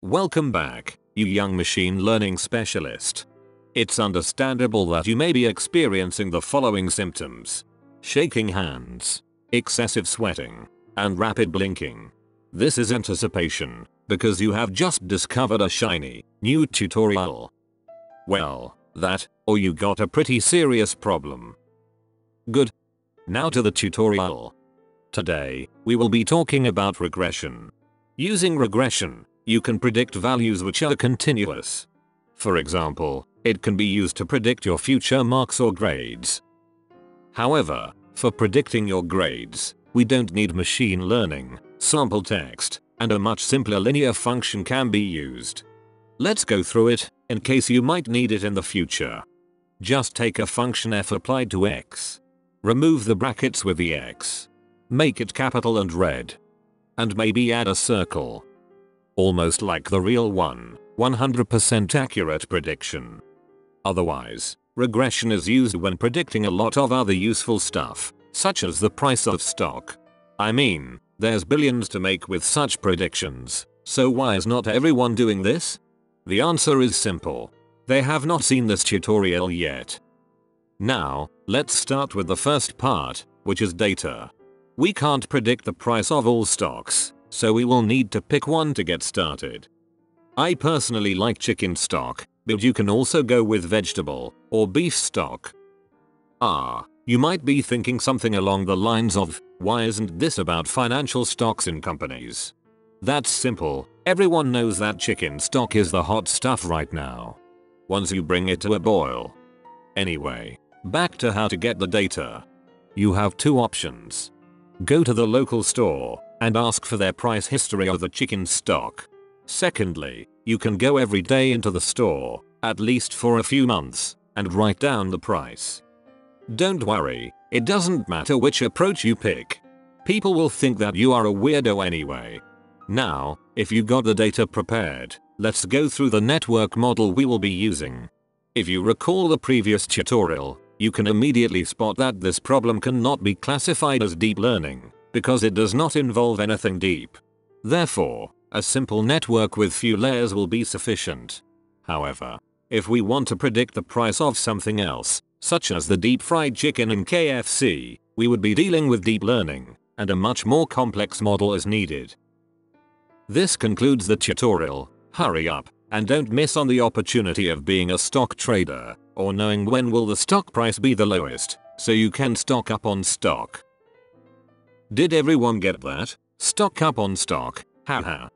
Welcome back, you young machine learning specialist. It's understandable that you may be experiencing the following symptoms: shaking hands, excessive sweating, and rapid blinking. This is anticipation, because you have just discovered a shiny, new tutorial. Well, that, or you got a pretty serious problem. Good. Now to the tutorial. Today, we will be talking about regression. Using regression, you can predict values which are continuous. For example, it can be used to predict your future marks or grades. However, for predicting your grades, we don't need machine learning, sample text, and a much simpler linear function can be used. Let's go through it, in case you might need it in the future. Just take a function f applied to x. Remove the brackets with the x. Make it capital and red. And maybe add a circle. Almost like the real one, 100% accurate prediction. Otherwise, regression is used when predicting a lot of other useful stuff, such as the price of stock. I mean, there's billions to make with such predictions, so why is not everyone doing this? The answer is simple. They have not seen this tutorial yet. Now, let's start with the first part, which is data. We can't predict the price of all stocks, so we will need to pick one to get started. I personally like chicken stock, but you can also go with vegetable or beef stock. You might be thinking something along the lines of, why isn't this about financial stocks in companies? That's simple, everyone knows that chicken stock is the hot stuff right now. Once you bring it to a boil. Anyway, back to how to get the data. You have two options. Go to the local store and ask for their price history of the chicken stock. Secondly, you can go every day into the store, at least for a few months, and write down the price. Don't worry, it doesn't matter which approach you pick. People will think that you are a weirdo anyway. Now, if you got the data prepared, let's go through the network model we will be using. If you recall the previous tutorial, you can immediately spot that this problem cannot be classified as deep learning, because it does not involve anything deep. Therefore, a simple network with few layers will be sufficient. However, if we want to predict the price of something else, such as the deep fried chicken in KFC, we would be dealing with deep learning, and a much more complex model is needed. This concludes the tutorial. Hurry up, and don't miss on the opportunity of being a stock trader, or knowing when will the stock price be the lowest, so you can stock up on stock. Did everyone get that? Stock up on stock, haha.